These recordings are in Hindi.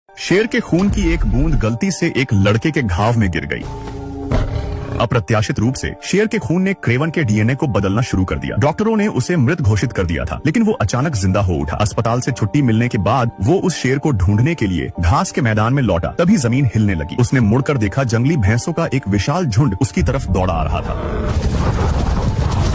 शेर के खून की एक बूंद गलती से एक लड़के के घाव में गिर गई। अप्रत्याशित रूप से शेर के खून ने क्रेवन के डीएनए को बदलना शुरू कर दिया। डॉक्टरों ने उसे मृत घोषित कर दिया था, लेकिन वो अचानक जिंदा हो उठा। अस्पताल से छुट्टी मिलने के बाद वो उस शेर को ढूंढने के लिए घास के मैदान में लौटा। तभी जमीन हिलने लगी। उसने मुड़कर देखा, जंगली भैंसों का एक विशाल झुंड उसकी तरफ दौड़ा आ रहा था।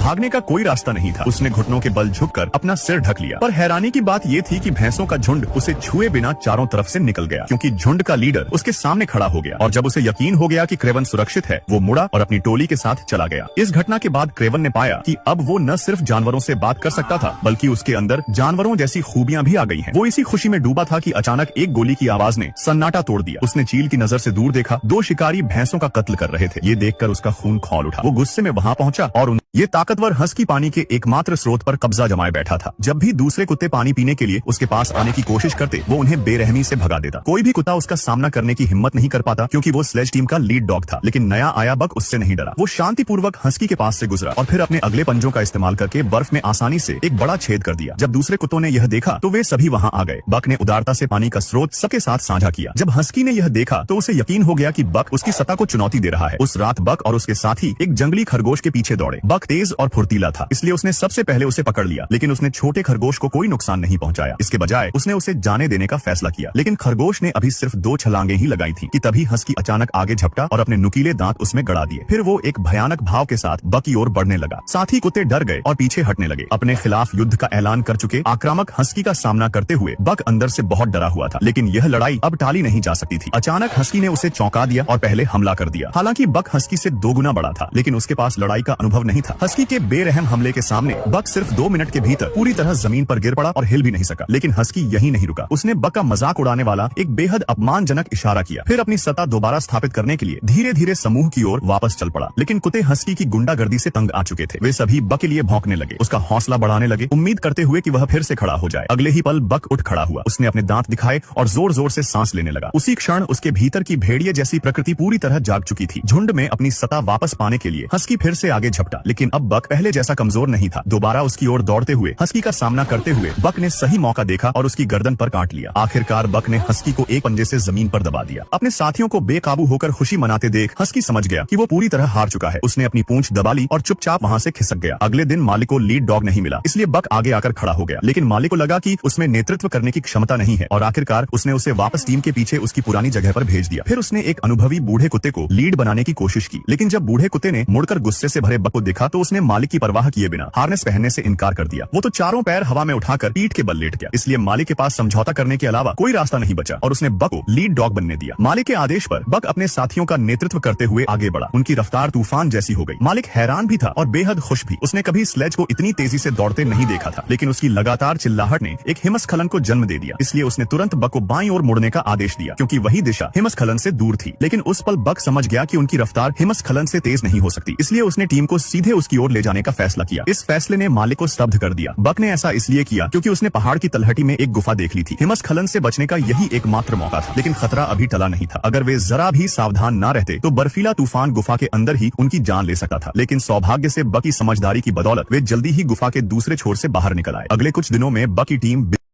भागने का कोई रास्ता नहीं था। उसने घुटनों के बल झुककर अपना सिर ढक लिया। पर हैरानी की बात ये थी कि भैंसों का झुंड उसे छुए बिना चारों तरफ से निकल गया, क्योंकि झुंड का लीडर उसके सामने खड़ा हो गया। और जब उसे यकीन हो गया कि क्रेवन सुरक्षित है, वो मुड़ा और अपनी टोली के साथ चला गया। इस घटना के बाद क्रेवन ने पाया कि अब वो न सिर्फ जानवरों से बात कर सकता था, बल्कि उसके अंदर जानवरों जैसी खूबियां भी आ गई हैं। वो इसी खुशी में डूबा था कि अचानक एक गोली की आवाज ने सन्नाटा तोड़ दिया। उसने चील की नजर से दूर देखा। 2 शिकारी भैंसों का कत्ल कर रहे थे। ये देखकर उसका खून खौल उठा। वो गुस्से में वहां पहुंचा और ये ताकतवर हस्की पानी के एकमात्र स्रोत पर कब्जा जमाए बैठा था। जब भी दूसरे कुत्ते पानी पीने के लिए उसके पास आने की कोशिश करते, वो उन्हें बेरहमी से भगा देता। कोई भी कुत्ता उसका सामना करने की हिम्मत नहीं कर पाता, क्योंकि वो स्लेज टीम का लीड डॉग था। लेकिन नया आया बक उससे नहीं डरा। वो शांतिपूर्वक हस्की के पास से गुजरा और फिर अपने अगले पंजों का इस्तेमाल करके बर्फ में आसानी से एक बड़ा छेद कर दिया। जब दूसरे कुत्तों ने यह देखा तो वे सभी वहां आ गए। बक ने उदारता से पानी का स्रोत सबके साथ साझा किया। जब हस्की ने यह देखा तो उसे यकीन हो गया कि बक उसकी सत्ता को चुनौती दे रहा है। उस रात बक और उसके साथी एक जंगली खरगोश के पीछे दौड़े। बक तेज और फुर्तीला था, इसलिए उसने सबसे पहले उसे पकड़ लिया। लेकिन उसने छोटे खरगोश को कोई नुकसान नहीं पहुंचाया। इसके बजाय उसने उसे जाने देने का फैसला किया। लेकिन खरगोश ने अभी सिर्फ 2 छलांगे ही लगाई थी कि तभी हस्की अचानक आगे झपटा और अपने नुकीले दांत उसमें गड़ा दिए। फिर वो एक भयानक भाव के साथ बक की ओर बढ़ने लगा। साथी कुत्ते डर गए और पीछे हटने लगे। अपने खिलाफ युद्ध का ऐलान कर चुके आक्रामक हस्की का सामना करते हुए बक अंदर से बहुत डरा हुआ था। लेकिन यह लड़ाई अब टाली नहीं जा सकती थी। अचानक हस्की ने उसे चौंका दिया और पहले हमला कर दिया। हालांकि बक हस्की से 2 गुना बड़ा था, लेकिन उसके पास लड़ाई का अनुभव नहीं था। हस्की के बेरहम हमले के सामने बक सिर्फ 2 मिनट के भीतर पूरी तरह जमीन पर गिर पड़ा और हिल भी नहीं सका। लेकिन हस्की यहीं नहीं रुका। उसने बक का मजाक उड़ाने वाला एक बेहद अपमानजनक इशारा किया। फिर अपनी सत्ता दोबारा स्थापित करने के लिए धीरे धीरे समूह की ओर वापस चल पड़ा। लेकिन कुत्ते हस्की की गुंडागर्दी से तंग आ चुके थे। वे सभी बक के लिए भौंकने लगे, उसका हौसला बढ़ाने लगे, उम्मीद करते हुए कि वह फिर से खड़ा हो जाए। अगले ही पल बक उठ खड़ा हुआ। उसने अपने दांत दिखाए और जोर जोर से सांस लेने लगा। उसी क्षण उसके भीतर की भेड़िए जैसी प्रकृति पूरी तरह जाग चुकी थी। झुंड में अपनी सत्ता वापस पाने के लिए हस्की फिर से आगे झपटा। लेकिन अब बक पहले जैसा कमजोर नहीं था। दोबारा उसकी ओर दौड़ते हुए हस्की का सामना करते हुए बक ने सही मौका देखा और उसकी गर्दन पर काट लिया। आखिरकार बक ने हस्की को एक पंजे से जमीन पर दबा दिया। अपने साथियों को बेकाबू होकर खुशी मनाते देख हस्की समझ गया कि वो पूरी तरह हार चुका है। उसने अपनी पूंछ दबा ली और चुपचाप वहां से खिसक गया। अगले दिन मालिक को लीड डॉग नहीं मिला, इसलिए बक आगे आकर खड़ा हो गया। लेकिन मालिक को लगा कि उसमें नेतृत्व करने की क्षमता नहीं है और आखिरकार उसने उसे वापस टीम के पीछे उसकी पुरानी जगह पर भेज दिया। फिर उसने एक अनुभवी बूढ़े कुत्ते को लीड बनाने की कोशिश की। लेकिन जब बूढ़े कुत्ते ने मुड़कर गुस्से से भरे बक को देखा तो उसने मालिक की परवाह किए बिना हार्नेस पहनने से इनकार कर दिया। वो तो चारों पैर हवा में उठाकर पीठ के बल लेट गया। इसलिए मालिक के पास समझौता करने के अलावा कोई रास्ता नहीं बचा और उसने बक को लीड डॉग बनने दिया। मालिक के आदेश पर बक अपने साथियों का नेतृत्व करते हुए आगे बढ़ा। उनकी रफ्तार तूफान जैसी हो गई। मालिक हैरान भी था और बेहद खुश भी। उसने कभी स्लेज को इतनी तेजी से दौड़ते नहीं देखा था। लेकिन उसकी लगातार चिल्लाहट ने एक हिमस्खलन को जन्म दे दिया। इसलिए उसने तुरंत बक को बाईं ओर मुड़ने का आदेश दिया, क्योंकि वही दिशा हिमस्खलन से दूर थी। लेकिन उस पल बक समझ गया कि उनकी रफ्तार हिमस्खलन से तेज नहीं हो सकती। इसलिए उसने टीम को सीधे उसकी ओर ले जाने का फैसला किया। इस फैसले ने मालिक को स्तब्ध कर दिया। बक ने ऐसा इसलिए किया क्योंकि उसने पहाड़ की तलहटी में एक गुफा देख ली थी। हिमस्खलन से बचने का यही एकमात्र मौका था। लेकिन खतरा अभी टला नहीं था। अगर वे जरा भी सावधान न रहते तो बर्फीला तूफान गुफा के अंदर ही उनकी जान ले सकता था। लेकिन सौभाग्य से बक की समझदारी की बदौलत वे जल्दी ही गुफा के दूसरे छोर से बाहर निकल आए। अगले कुछ दिनों में बक की टीम